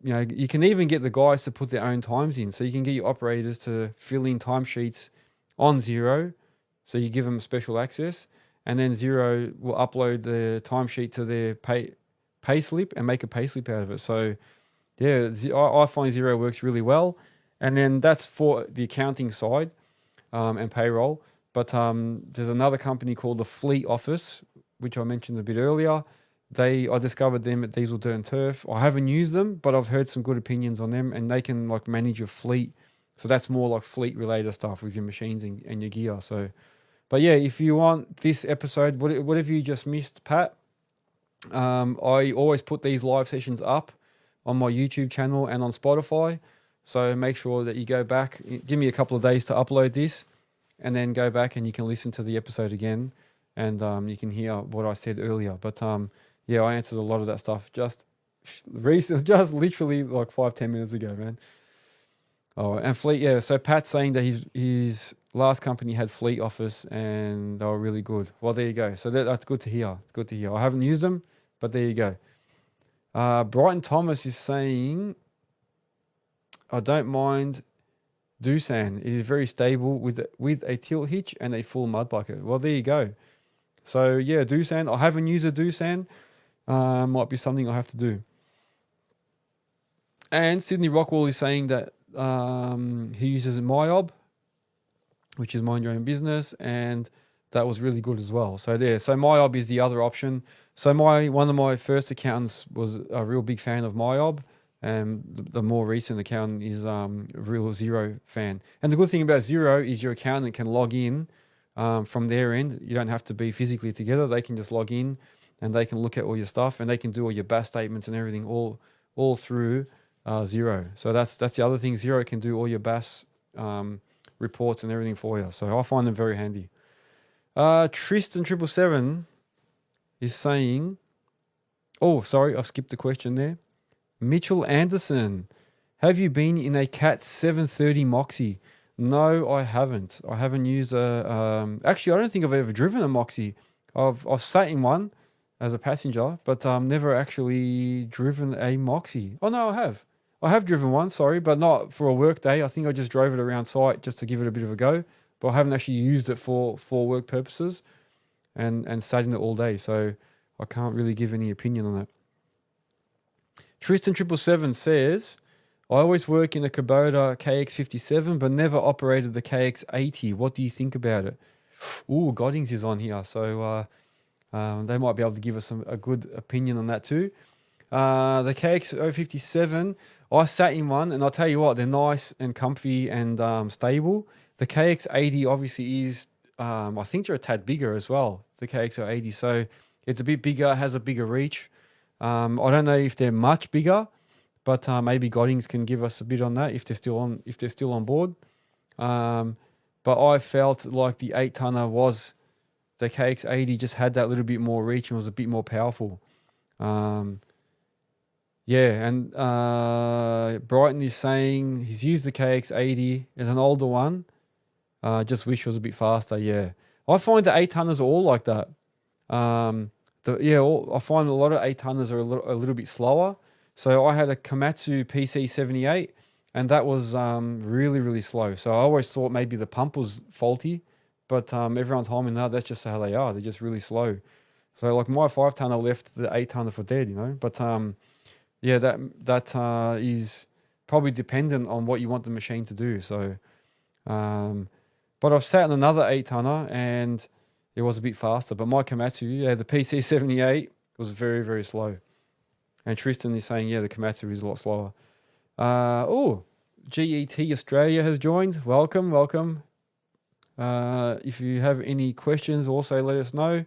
you can even get the guys to put their own times in. So you can get your operators to fill in timesheets on Zero. So you give them special access. And then Zero will upload the timesheet to their pay slip and make a pay slip out of it. So, yeah, I find Zero works really well. And then that's for the accounting side and payroll. But there's another company called the Fleet Office, which I mentioned a bit earlier. I discovered them at Diesel Dirt and Turf. I haven't used them, but I've heard some good opinions on them. And they can manage your fleet. So that's more like fleet-related stuff with your machines and your gear. So... But yeah, if you want this episode, what have you just missed, Pat? I always put these live sessions up on my YouTube channel and on Spotify. So make sure that you go back. Give me a couple of days to upload this, and then go back and you can listen to the episode again, and you can hear what I said earlier. But yeah, I answered a lot of that stuff just literally like 5-10 minutes ago, man. Oh, and Fleet, yeah. So Pat's saying that his last company had Fleet Office and they were really good. Well, there you go. So that's good to hear. It's good to hear. I haven't used them, but there you go. Brighton Thomas is saying, I don't mind Doosan. It is very stable with a tilt hitch and a full mud bucket. Well, there you go. So yeah, Doosan. I haven't used a Doosan. Might be something I have to do. And Sydney Rockwell is saying that he uses MyOb, which is Mind Your Own Business, and that was really good as well. So MyOb is the other option. So one of my first accountants was a real big fan of MyOb, and the more recent accountant is a real Zero fan. And the good thing about Zero is your accountant can log in from their end. You don't have to be physically together. They can just log in and they can look at all your stuff and they can do all your BAS statements and everything all through Zero. So that's the other thing. Zero can do all your BAS reports and everything for you. So I find them very handy. Tristan 777 is saying, oh, sorry, I've skipped the question there. Mitchell Anderson, have you been in a Cat 730 Moxie? No, I haven't. I haven't used actually, I don't think I've ever driven a Moxie. I've sat in one as a passenger, but never actually driven a Moxie. Oh, no, I have. I have driven one, sorry, but not for a work day. I think I just drove it around site just to give it a bit of a go, but I haven't actually used it for work purposes and sat in it all day, so I can't really give any opinion on that. Tristan 777 says, I always work in a Kubota KX57, but never operated the KX80. What do you think about it? Ooh, Godings is on here, so they might be able to give us a good opinion on that too. The KX057, I sat in one, and I'll tell you what, they're nice and comfy and stable, The KX80 obviously is, I think they're a tad bigger as well, the KX80. So it's a bit bigger, has a bigger reach. I don't know if they're much bigger, but maybe Godings can give us a bit on that if they're still on board. But I felt like the 8-tonner was, the KX80 just had that little bit more reach and was a bit more powerful. Yeah, and Brighton is saying he's used the KX80 as an older one. Just wish it was a bit faster. Yeah, I find the 8-tonners are all like that. I find a lot of 8-tonners are a little bit slower. So I had a Komatsu PC78, and that was really, really slow. So I always thought maybe the pump was faulty, but everyone told me, no, that's just how they are. They're just really slow. So like my 5-tonner left the 8-tonner for dead, you know. But yeah, that is probably dependent on what you want the machine to do. So, but I've sat in another 8-tonner and it was a bit faster. But my Komatsu, yeah, the PC78 was very, very slow. And Tristan is saying, yeah, the Komatsu is a lot slower. GET Australia has joined. Welcome, welcome. If you have any questions, also let us know.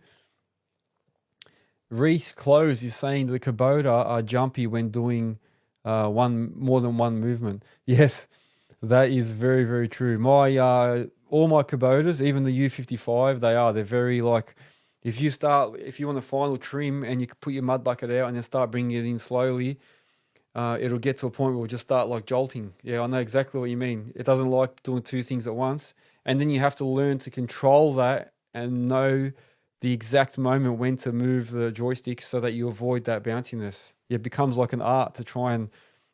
Reese Close is saying the Kubota are jumpy when doing more than one movement. Yes, that is very, very true. All my Kubotas, even the U55, they're very like, if you want a final trim and you put your mud bucket out and then start bringing it in slowly, it'll get to a point where it'll just start like jolting. Yeah, I know exactly what you mean. It doesn't like doing two things at once. And then you have to learn to control that and know the exact moment when to move the joystick so that you avoid that bounciness. It becomes like an art to try and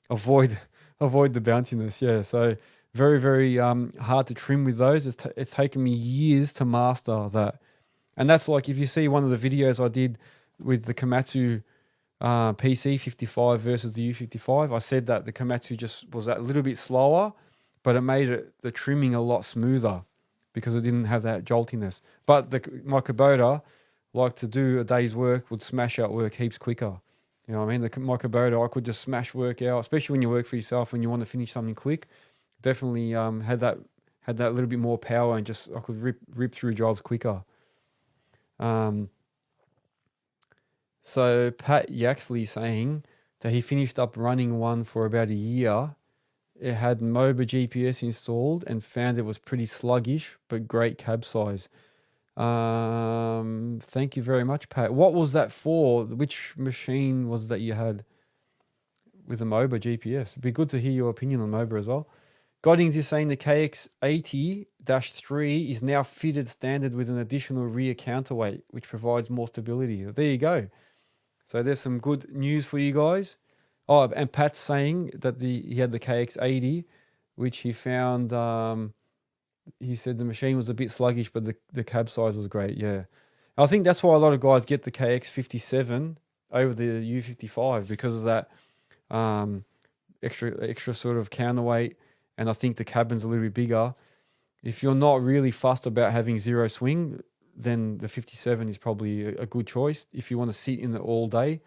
avoid the bounciness. Yeah, so very, very hard to trim with those. It's taken me years to master that. And that's like, if you see one of the videos I did with the Komatsu PC55 versus the U55, I said that the Komatsu just was that little bit slower, but it made the trimming a lot smoother because it didn't have that joltiness. But my Kubota, like to do a day's work, would smash out work heaps quicker. You know what I mean? My Kubota, I could just smash work out, especially when you work for yourself, when you want to finish something quick. Definitely had that little bit more power, and just I could rip through jobs quicker. So Pat Yaxley saying that he finished up running one for about a year. It had MOBA GPS installed and found it was pretty sluggish, but great cab size. Thank you very much, Pat. What was that for? Which machine was that you had with the MOBA GPS? It'd be good to hear your opinion on MOBA as well. Godings is saying the KX80-3 is now fitted standard with an additional rear counterweight, which provides more stability. There you go. So there's some good news for you guys. Oh, and Pat's saying that he had the KX80, which he found, he said the machine was a bit sluggish, but the cab size was great, yeah. I think that's why a lot of guys get the KX57 over the U55, because of that extra sort of counterweight, and I think the cabin's a little bit bigger. If you're not really fussed about having zero swing, then the 57 is probably a good choice if you want to sit in it all day.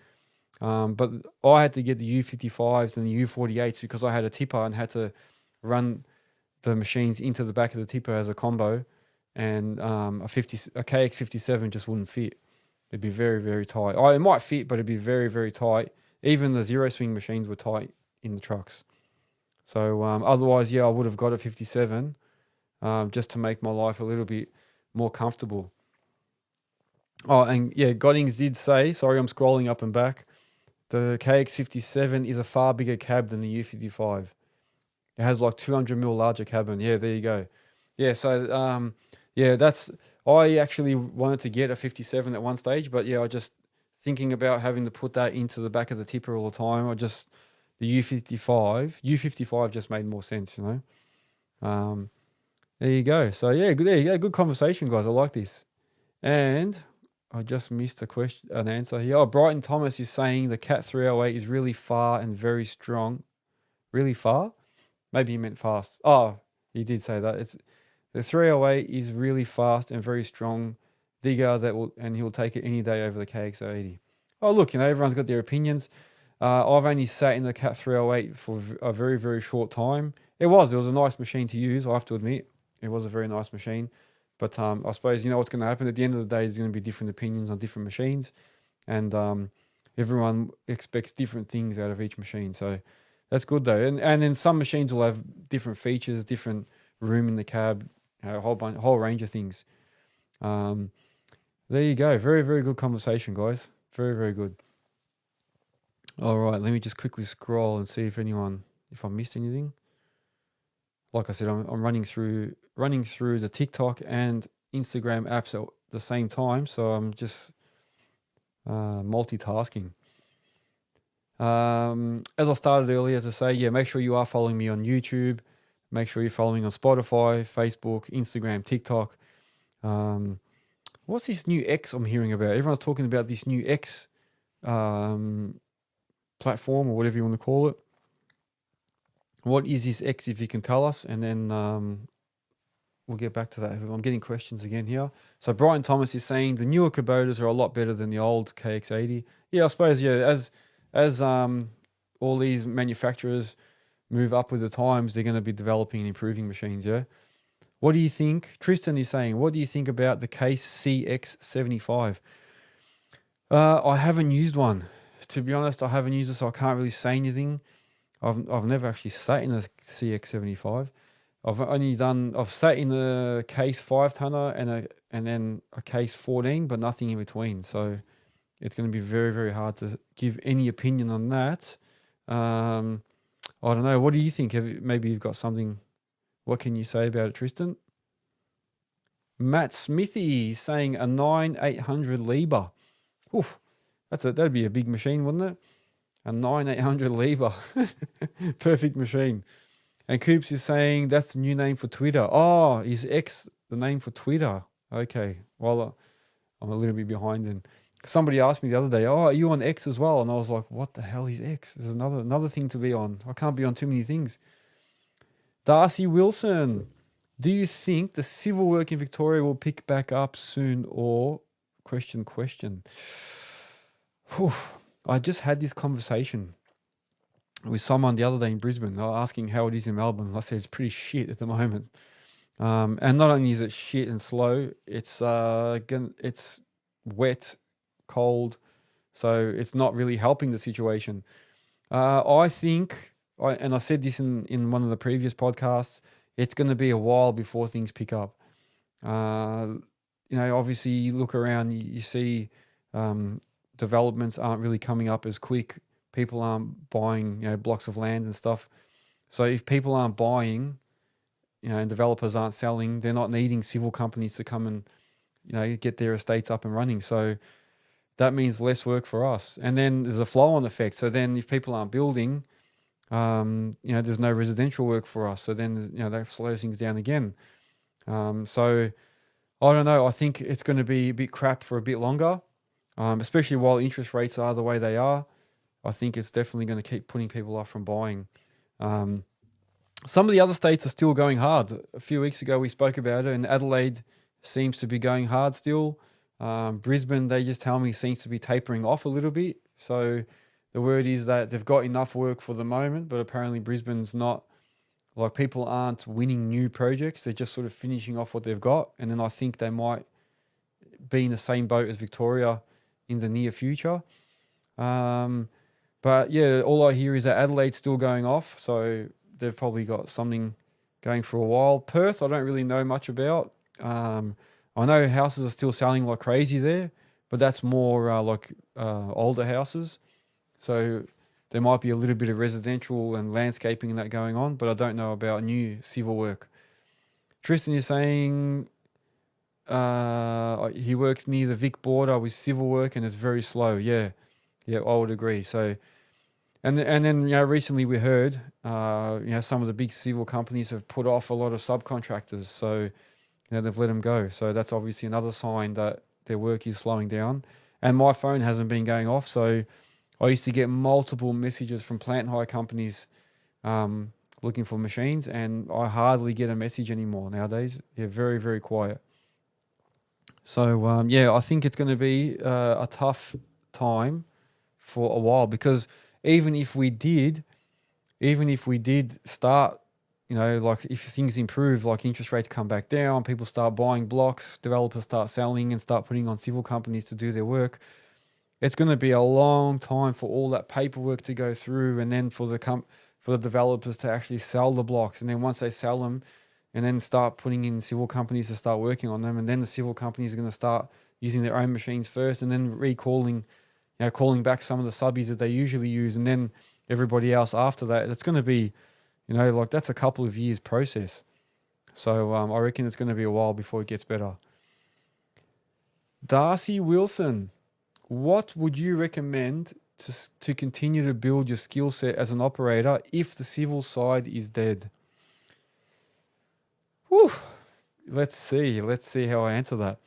But I had to get the U55s and the U48s because I had a tipper and had to run the machines into the back of the tipper as a combo, and a KX57 just wouldn't fit. It'd be very, very tight. It might fit, but it'd be very, very tight. Even the zero swing machines were tight in the trucks. So otherwise, yeah, I would have got a 57 just to make my life a little bit more comfortable. Oh, and yeah, Godings did say, sorry, I'm scrolling up and back, the KX57 is a far bigger cab than the U55. It has like 200 mil larger cabin. Yeah, there you go. Yeah, so I actually wanted to get a 57 at one stage, but yeah, I just thinking about having to put that into the back of the tipper all the time. The U55 just made more sense, you know. There you go. So yeah, there you go. Good conversation, guys. I like this. And I just missed an answer here. Oh, Brighton Thomas is saying the Cat 308 is really far and very strong. Really far? Maybe he meant fast. Oh, he did say that. The 308 is really fast and very strong digger and he'll take it any day over the KX80. Oh, look, you know, everyone's got their opinions. I've only sat in the Cat 308 for a very, very short time. It was a nice machine to use, I have to admit. It was a very nice machine. But I suppose you know what's going to happen at the end of the day. There's going to be different opinions on different machines, and everyone expects different things out of each machine. So that's good though. And then some machines will have different features, different room in the cab, a whole range of things. There you go. Very, very good conversation, guys. Very, very good. All right, let me just quickly scroll and see if I missed anything. Like I said, I'm running through the TikTok and Instagram apps at the same time, so I'm just multitasking. As I started earlier to say, yeah, make sure you are following me on YouTube. Make sure you're following on Spotify, Facebook, Instagram, TikTok. What's this new X I'm hearing about? Everyone's talking about this new X platform or whatever you want to call it. What is this X, if you can tell us? And then we'll get back to that. I'm getting questions again here. So Brian Thomas is saying the newer Kubotas are a lot better than the old KX80. Yeah, I suppose, yeah, as all these manufacturers move up with the times, they're going to be developing and improving machines, yeah? What do you think? Tristan is saying, what do you think about the Case CX75? I haven't used one. To be honest, I haven't used it, so I can't really say anything. I've never actually sat in a CX75. I've sat in a Case 5-tonner and then a Case 14, but nothing in between. So it's going to be very, very hard to give any opinion on that. I don't know. What do you think? Maybe you've got something. What can you say about it, Tristan? Matt Smithy saying a 9800 Liebherr. Oof, that'd be a big machine, wouldn't it? A 9800 Liebherr. Perfect machine. And Coops is saying that's the new name for Twitter. Oh, is X the name for Twitter? Okay. Well, I'm a little bit behind then. Somebody asked me the other day, oh, are you on X as well? And I was like, what the hell is X? There's another thing to be on. I can't be on too many things. Darcy Wilson, do you think the civil work in Victoria will pick back up soon or question? Whew. I just had this conversation with someone the other day in Brisbane. They were asking how it is in Melbourne. I said it's pretty shit at the moment. And not only is it shit and slow, it's wet, cold, so it's not really helping the situation. I think, and I said this in one of the previous podcasts, it's going to be a while before things pick up. Obviously you look around, you see developments aren't really coming up as quick. People aren't buying, blocks of land and stuff. So if people aren't buying, and developers aren't selling, they're not needing civil companies to come and, get their estates up and running. So that means less work for us. And then there's a flow-on effect. So then if people aren't building, there's no residential work for us. So then, that slows things down again. So I don't know. I think it's going to be a bit crap for a bit longer, especially while interest rates are the way they are. I think it's definitely going to keep putting people off from buying. Some of the other states are still going hard. A few weeks ago, we spoke about it, and Adelaide seems to be going hard still. Brisbane, they just tell me, seems to be tapering off a little bit. So the word is that they've got enough work for the moment, but apparently Brisbane's not, like, people aren't winning new projects. They're just sort of finishing off what they've got. And then I think they might be in the same boat as Victoria in the near future. But yeah, all I hear is that Adelaide's still going off. So they've probably got something going for a while. Perth, I don't really know much about. I know houses are still selling like crazy there, but that's more older houses. So there might be a little bit of residential and landscaping and that going on, but I don't know about new civil work. Tristan is saying he works near the Vic border with civil work and it's very slow. Yeah, I would agree. So, and then recently we heard some of the big civil companies have put off a lot of subcontractors. So they've let them go. So that's obviously another sign that their work is slowing down. And my phone hasn't been going off. So I used to get multiple messages from plant hire companies looking for machines, and I hardly get a message anymore nowadays. They're very, very quiet. So, I think it's going to be a tough time for a while, because even if we did start like if things improve, like interest rates come back down, people start buying blocks, developers start selling and start putting on civil companies to do their work, it's going to be a long time for all that paperwork to go through, and then for the developers to actually sell the blocks, and then once they sell them, and then start putting in civil companies to start working on them, and then the civil companies are going to start using their own machines first, and then calling back some of the subbies that they usually use, and then everybody else after that. It's going to be, like that's a couple of years process. So I reckon it's going to be a while before it gets better. Darcy Wilson, what would you recommend to continue to build your skill set as an operator if the civil side is dead? Whew. Let's see how I answer that.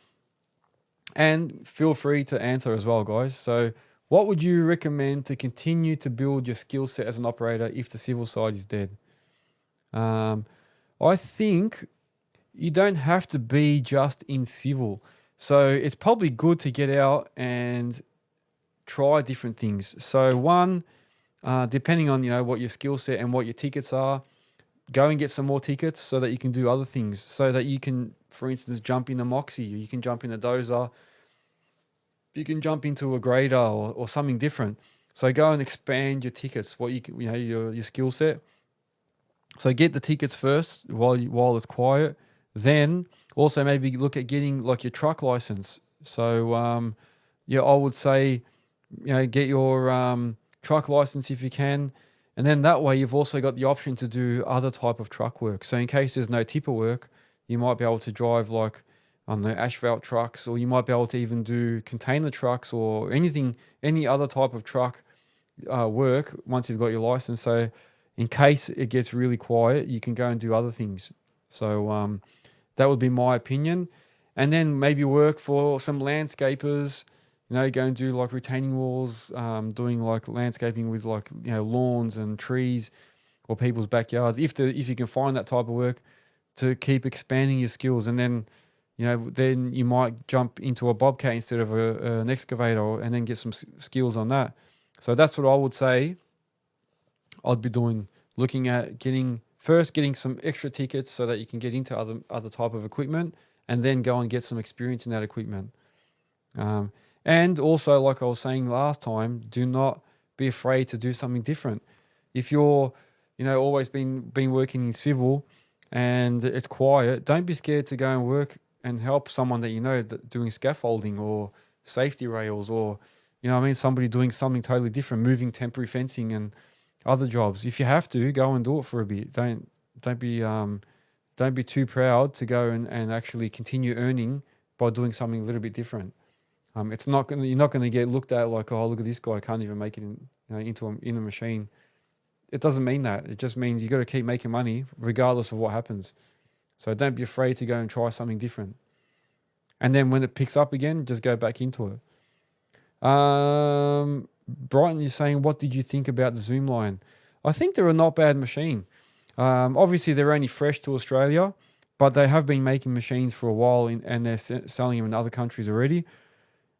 And feel free to answer as well, guys. So what would you recommend to continue to build your skill set as an operator if the civil side is dead? I think you don't have to be just in civil. So it's probably good to get out and try different things. So one, depending on what your skill set and what your tickets are, go and get some more tickets so that you can do other things. So that you can, for instance, jump in a Moxie, or you can jump in a dozer, you can jump into a grader or something different. So go and expand your tickets, what you can, your skill set. So get the tickets first while it's quiet. Then also maybe look at getting like your truck license. So I would say get your truck license if you can, and then that way you've also got the option to do other type of truck work. So in case there's no tipper work, you might be able to drive like on the asphalt trucks, or you might be able to even do container trucks or any other type of truck work once you've got your license. So in case it gets really quiet, you can go and do other things. So that would be my opinion. And then maybe work for some landscapers, go and do like retaining walls, doing like landscaping with like, lawns and trees or people's backyards. If you can find that type of work, to keep expanding your skills. And then, then you might jump into a bobcat instead of an excavator, and then get some skills on that. So that's what I would say I'd be doing, looking at getting some extra tickets so that you can get into other type of equipment, and then go and get some experience in that equipment. And also, like I was saying last time, do not be afraid to do something different. If you're, always been working in civil and it's quiet, don't be scared to go and work and help someone that doing scaffolding or safety rails, or, somebody doing something totally different, moving temporary fencing and other jobs. If you have to, go and do it for a bit. Don't be too proud to go and actually continue earning by doing something a little bit different. You're not going to get looked at like, oh, look at this guy, can't even make it in a machine. It doesn't mean that. It just means you got to keep making money regardless of what happens. So don't be afraid to go and try something different. And then when it picks up again, just go back into it. Brighton is saying, what did you think about the Zoomline? I think they're a not bad machine. Obviously, they're only fresh to Australia, but they have been making machines for a while, and they're selling them in other countries already.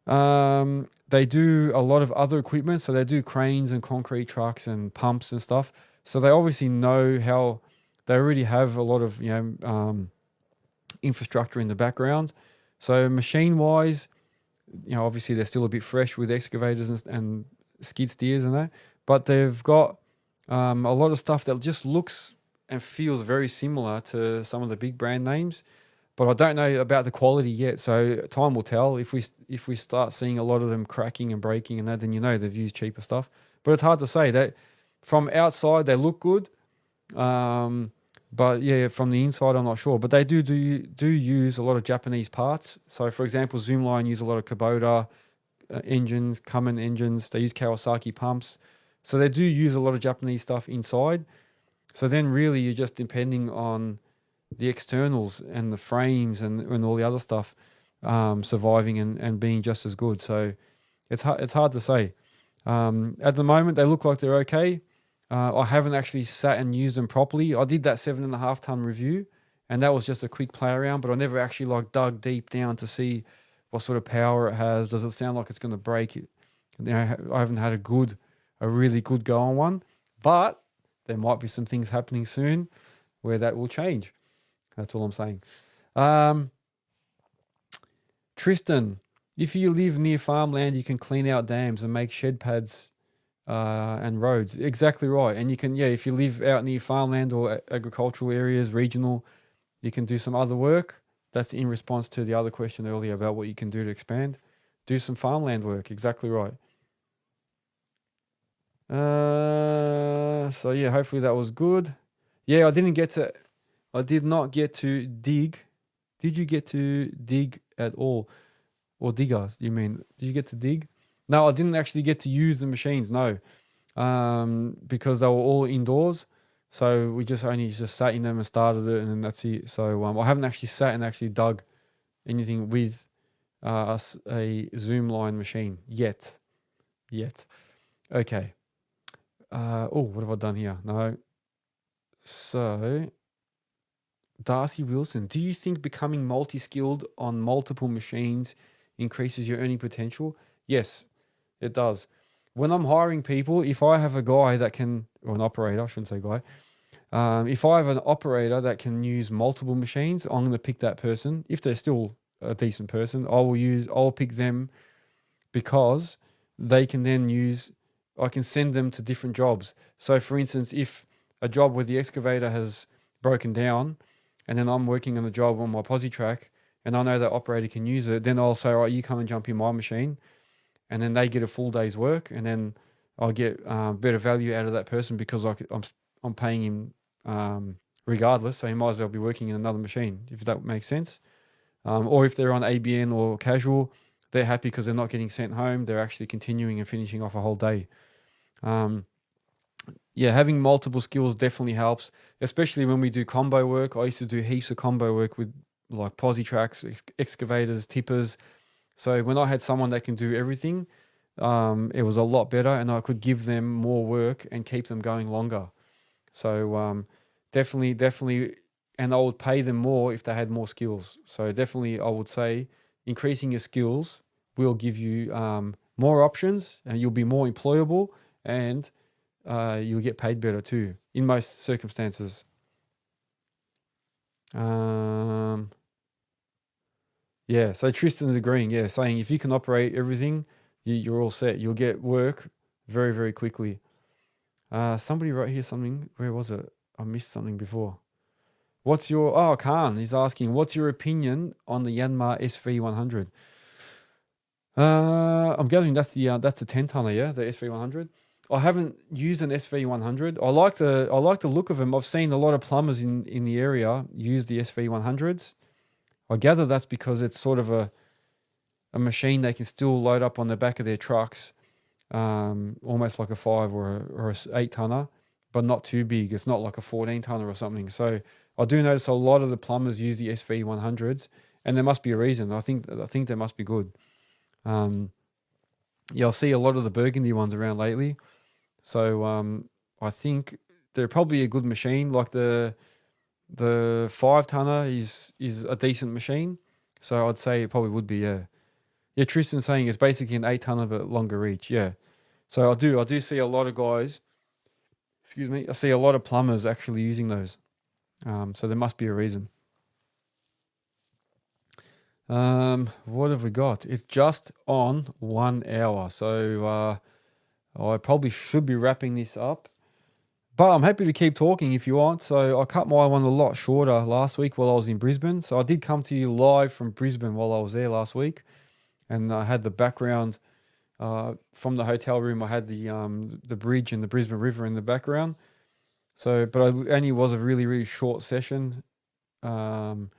They do a lot of other equipment, so they do cranes and concrete trucks and pumps and stuff. So they obviously know how. They already have a lot of infrastructure in the background. So machine-wise, obviously they're still a bit fresh with excavators and skid steers and that, but they've got a lot of stuff that just looks and feels very similar to some of the big brand names. But I don't know about the quality yet, so time will tell. If we start seeing a lot of them cracking and breaking and that, then they've used cheaper stuff. But it's hard to say. That from outside they look good, but yeah, from the inside I'm not sure. But they do use a lot of Japanese parts. So for example, Zoomline use a lot of Kubota engines, Cummins engines. They use Kawasaki pumps, so they do use a lot of Japanese stuff inside. So then really you're just depending on the externals and the frames and all the other stuff surviving and being just as good. So it's hard to say. At the moment, they look like they're okay. I haven't actually sat and used them properly. I did that 7.5 ton review, and that was just a quick play around, but I never actually dug deep down to see what sort of power it has. Does it sound like it's going to break it? I haven't had a really good go on one, but there might be some things happening soon. where that will change. That's all I'm saying. Um, Tristan, if you live near farmland, you can clean out dams and make shed pads and roads. Exactly right. And you can, yeah, if you live out near farmland or agricultural areas, regional, you can do some other work. That's in response to the other question earlier about what you can do to expand. Do some farmland work. Exactly right. So yeah, hopefully that was good. Yeah, I did not get to dig. Did you get to dig at all? Or digger, you mean? Did you get to dig? No, I didn't actually get to use the machines, no. Because they were all indoors. So we just only just sat in them and started it, and then that's it. So I haven't actually sat and actually dug anything with a Zoom line machine yet. Okay. What have I done here? No. So, Darcy Wilson, do you think becoming multi-skilled on multiple machines increases your earning potential? Yes, it does. When I'm hiring people, if I have a guy that can, or an operator, I shouldn't say guy, if I have an operator that can use multiple machines, I'm going to pick that person. If they're still a decent person, I'll pick them because they can then I can send them to different jobs. So for instance, if a job where the excavator has broken down and then I'm working on the job on my posi track and I know that operator can use it, then I'll say, all right, you come and jump in my machine, and then they get a full day's work, and then I'll get better value out of that person because I'm paying him regardless, so he might as well be working in another machine, if that makes sense. Or if they're on ABN or casual, they're happy because they're not getting sent home. They're actually continuing and finishing off a whole day. Yeah, having multiple skills definitely helps, especially when we do combo work. I used to do heaps of combo work with like posi tracks, excavators, tippers. So when I had someone that can do everything, it was a lot better, and I could give them more work and keep them going longer. So definitely, and I would pay them more if they had more skills. So definitely, I would say increasing your skills will give you more options, and you'll be more employable, and you'll get paid better too in most circumstances. Yeah, so Tristan's agreeing, yeah, saying if you can operate everything, you're all set. You'll get work very, very quickly. Somebody wrote here something. Where was it? I missed something before. Khan is asking, what's your opinion on the Yanmar SV100? I'm gathering that's a 10 tonner, yeah, the SV100. I haven't used an SV100. I like the look of them. I've seen a lot of plumbers in the area use the SV100s. I gather that's because it's sort of a machine they can still load up on the back of their trucks, almost like a 5 or a 8 tonner, but not too big. It's not like a 14 tonner or something. So I do notice a lot of the plumbers use the SV100s, and there must be a reason. I think they must be good. Yeah, I see a lot of the burgundy ones around lately. So I think they're probably a good machine. Like the 5 tonner is a decent machine. So I'd say it probably would be, yeah. Yeah, Tristan's saying it's basically an 8 tonner but longer reach, yeah. So I do see a lot of guys, I see a lot of plumbers actually using those. So there must be a reason. What have we got? It's just on 1 hour. So I probably should be wrapping this up. But I'm happy to keep talking if you want. So I cut my one a lot shorter last week while I was in Brisbane. So I did come to you live from Brisbane while I was there last week. And I had the background from the hotel room. I had the bridge and the Brisbane River in the background. So, but it only was a really, really short session. I'm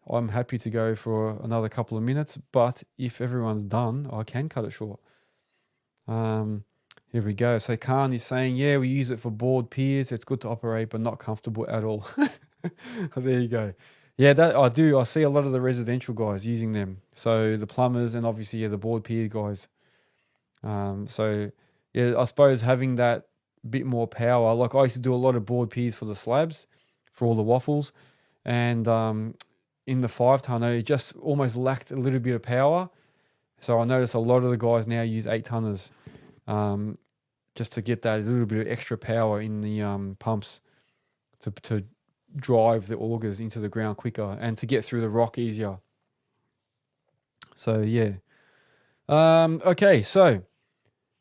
happy to go for another couple of minutes. But if everyone's done, I can cut it short. Here we go. So Khan is saying, yeah, we use it for board piers. It's good to operate, but not comfortable at all. There you go. Yeah, that I do. I see a lot of the residential guys using them. So the plumbers and obviously the board pier guys. So yeah, I suppose having that bit more power. Like I used to do a lot of board piers for the slabs, for all the waffles, and in the 5 tonner, it just almost lacked a little bit of power. So I notice a lot of the guys now use 8 tonners. Just to get that little bit of extra power in the pumps to drive the augers into the ground quicker and to get through the rock easier. So yeah. Okay, so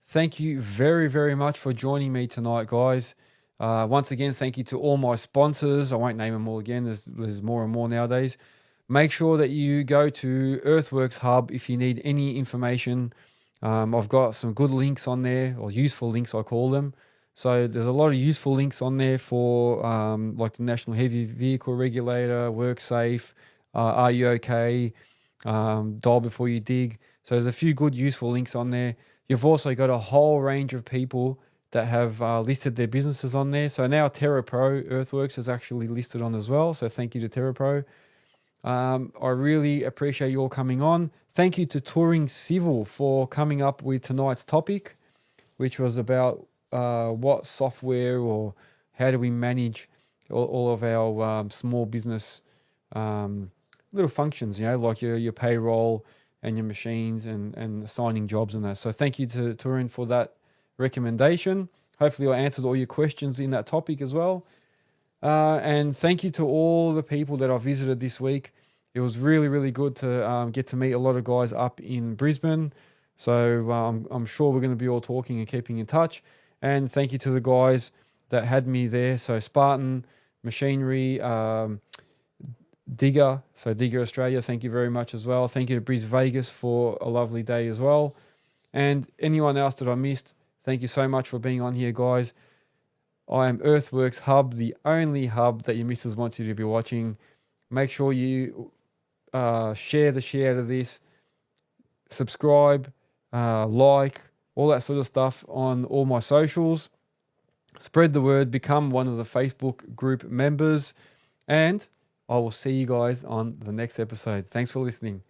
thank you very, very much for joining me tonight, guys. Once again, thank you to all my sponsors. I won't name them all again. There's more and more nowadays. Make sure that you go to Earthworks Hub if you need any information. I've got some good links on there, or useful links I call them. So there's a lot of useful links on there for like the National Heavy Vehicle Regulator, WorkSafe, Are You OK, Dial Before You Dig. So there's a few good useful links on there. You've also got a whole range of people that have listed their businesses on there. So now TerraPro Earthworks is actually listed on as well. So thank you to TerraPro. I really appreciate you all coming on. Thank you to Touring Civil for coming up with tonight's topic, which was about what software or how do we manage all of our small business little functions, like your payroll and your machines and assigning jobs and that. So thank you to Touring for that recommendation. Hopefully I answered all your questions in that topic as well. And thank you to all the people that I visited this week. It was really, really good to get to meet a lot of guys up in Brisbane. So I'm sure we're going to be all talking and keeping in touch. And thank you to the guys that had me there. So Spartan Machinery, Digger Australia, thank you very much as well. Thank you to Bris Vegas for a lovely day as well. And anyone else that I missed, thank you so much for being on here, guys. I am Earthworks Hub, the only hub that your missus wants you to be watching. Make sure you share the shit out of this, subscribe, like, all that sort of stuff on all my socials. Spread the word, become one of the Facebook group members, and I will see you guys on the next episode. Thanks for listening.